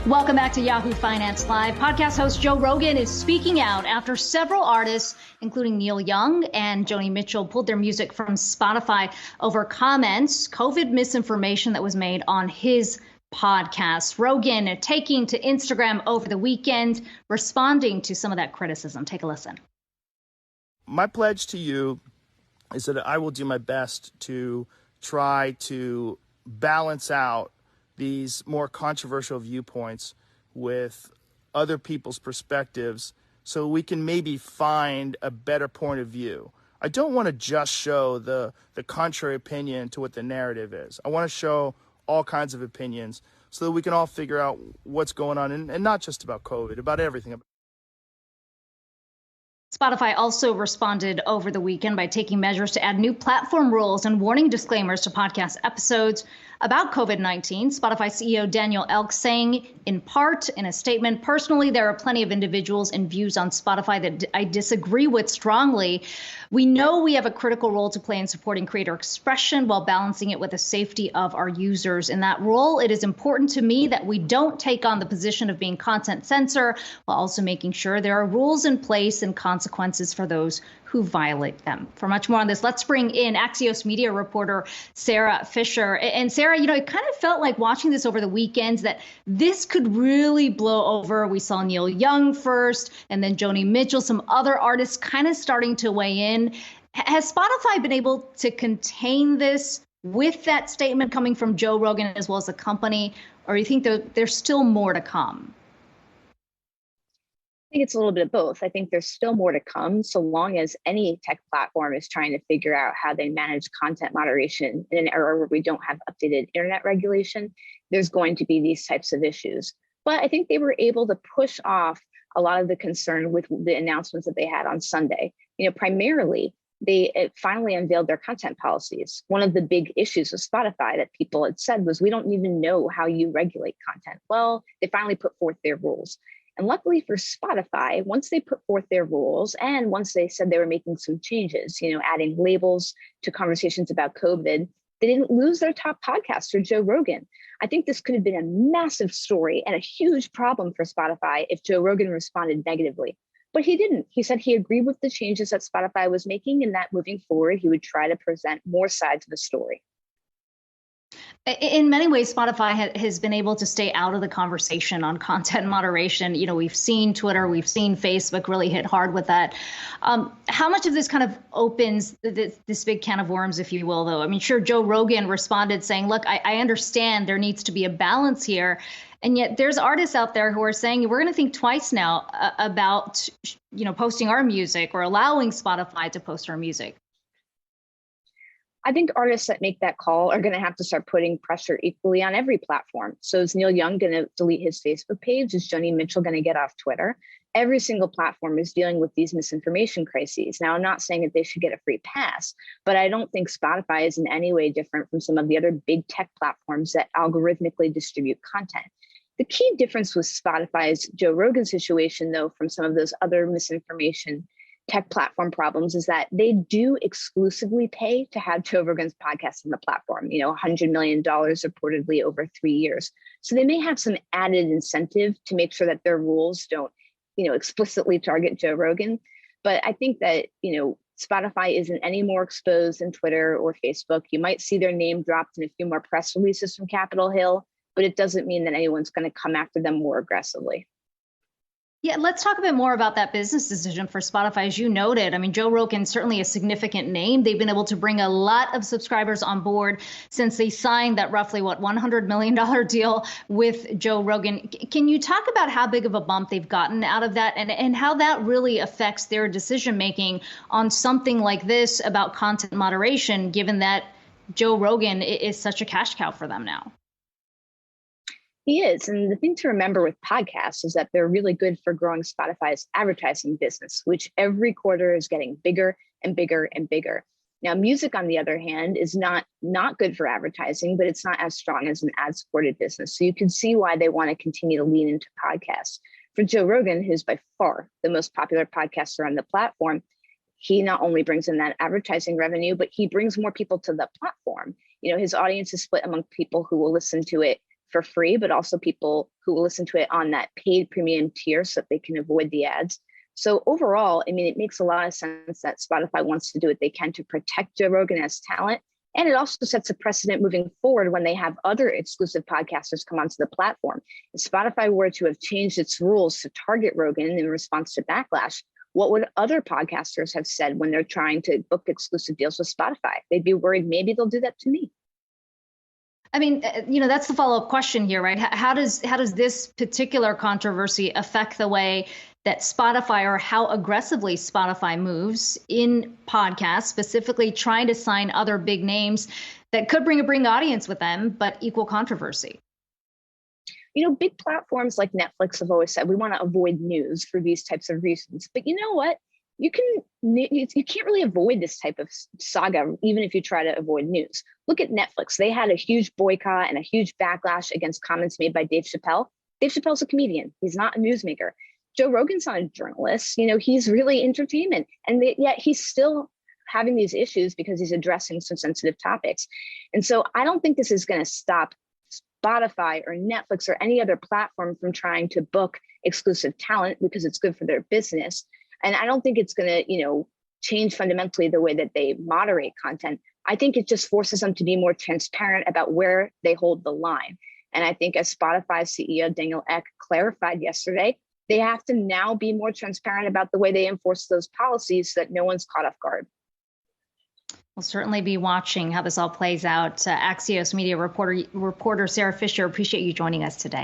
Welcome back to Yahoo Finance Live. Podcast host Joe Rogan is speaking out after several artists, including Neil Young and Joni Mitchell, pulled their music from Spotify over comments, COVID misinformation that was made on his podcast. Rogan taking to Instagram over the weekend, responding to some of that criticism. Take a listen. My pledge to you is that I will do my best to try to balance out these more controversial viewpoints with other people's perspectives so we can maybe find a better point of view. I don't want to just show the contrary opinion to what the narrative is. I want to show all kinds of opinions so that we can all figure out what's going on, and not just about COVID, about everything. Spotify also responded over the weekend by taking measures to add new platform rules and warning disclaimers to podcast episodes about COVID-19. Spotify CEO Daniel Elk saying, in part, in a statement, personally, there are plenty of individuals and views on Spotify that I disagree with strongly. We know we have a critical role to play in supporting creator expression while balancing it with the safety of our users. In that role, it is important to me that we don't take on the position of being content censor while also making sure there are rules in place and consequences for those who violate them. For much more on this, let's bring in Axios media reporter Sara Fischer. And Sara, it kind of felt like watching this over the weekends that this could really blow over. We saw Neil Young first, and then Joni Mitchell, some other artists kind of starting to weigh in. Has Spotify been able to contain this with that statement coming from Joe Rogan as well as the company, or do you think that there's still more to come? I think it's a little bit of both. I think there's still more to come, so long as any tech platform is trying to figure out how they manage content moderation in an era where we don't have updated internet regulation. There's going to be these types of issues. But I think they were able to push off a lot of the concern with the announcements that they had on Sunday. Primarily, they finally unveiled their content policies. One of the big issues with Spotify that people had said was, we don't even know how you regulate content. Well, they finally put forth their rules. And luckily for Spotify, once they put forth their rules and once they said they were making some changes, adding labels to conversations about COVID, they didn't lose their top podcaster, Joe Rogan. I think this could have been a massive story and a huge problem for Spotify if Joe Rogan responded negatively. But he didn't. He said he agreed with the changes that Spotify was making and that moving forward, he would try to present more sides of the story. In many ways, Spotify has been able to stay out of the conversation on content moderation. We've seen Twitter, we've seen Facebook really hit hard with that. How much of this kind of opens this big can of worms, if you will, though? I mean, sure, Joe Rogan responded saying, look, I understand there needs to be a balance here. And yet there's artists out there who are saying, we're going to think twice now about, posting our music or allowing Spotify to post our music. I think artists that make that call are going to have to start putting pressure equally on every platform. So is Neil Young going to delete his Facebook page? Is Joni Mitchell going to get off Twitter? Every single platform is dealing with these misinformation crises. Now, I'm not saying that they should get a free pass, but I don't think Spotify is in any way different from some of the other big tech platforms that algorithmically distribute content. The key difference with Spotify's Joe Rogan situation, though, from some of those other misinformation tech platform problems is that they do exclusively pay to have Joe Rogan's podcast on the platform, $100 million reportedly over 3 years. So they may have some added incentive to make sure that their rules don't, explicitly target Joe Rogan. But I think that, Spotify isn't any more exposed than Twitter or Facebook. You might see their name dropped in a few more press releases from Capitol Hill, but it doesn't mean that anyone's going to come after them more aggressively. Yeah, let's talk a bit more about that business decision for Spotify. As you noted, I mean, Joe Rogan, certainly a significant name. They've been able to bring a lot of subscribers on board since they signed that roughly, $100 million deal with Joe Rogan. Can you talk about how big of a bump they've gotten out of that and how that really affects their decision making on something like this about content moderation, given that Joe Rogan is such a cash cow for them now? He is. And the thing to remember with podcasts is that they're really good for growing Spotify's advertising business, which every quarter is getting bigger and bigger and bigger. Now, music, on the other hand, is not good for advertising, but it's not as strong as an ad-supported business. So you can see why they want to continue to lean into podcasts. For Joe Rogan, who's by far the most popular podcaster on the platform, he not only brings in that advertising revenue, but he brings more people to the platform. His audience is split among people who will listen to it for free, but also people who will listen to it on that paid premium tier so that they can avoid the ads. So overall, I mean, it makes a lot of sense that Spotify wants to do what they can to protect Joe Rogan as talent. And it also sets a precedent moving forward when they have other exclusive podcasters come onto the platform. If Spotify were to have changed its rules to target Rogan in response to backlash, what would other podcasters have said when they're trying to book exclusive deals with Spotify? They'd be worried maybe they'll do that to me. I mean, that's the follow-up question here, right? How does this particular controversy affect the way that Spotify, or how aggressively Spotify moves in podcasts, specifically trying to sign other big names that could bring a audience with them, but equal controversy? Big platforms like Netflix have always said we want to avoid news for these types of reasons. But you know what? You can't really avoid this type of saga, even if you try to avoid news. Look at Netflix. They had a huge boycott and a huge backlash against comments made by Dave Chappelle. Dave Chappelle's a comedian. He's not a newsmaker. Joe Rogan's not a journalist. He's really entertainment. And yet he's still having these issues because he's addressing some sensitive topics. And so I don't think this is going to stop Spotify or Netflix or any other platform from trying to book exclusive talent because it's good for their business. And I don't think it's going to, change fundamentally the way that they moderate content. I think it just forces them to be more transparent about where they hold the line. And I think as Spotify CEO Daniel Ek clarified yesterday, they have to now be more transparent about the way they enforce those policies so that no one's caught off guard. We'll certainly be watching how this all plays out. Axios media reporter Sara Fischer, appreciate you joining us today.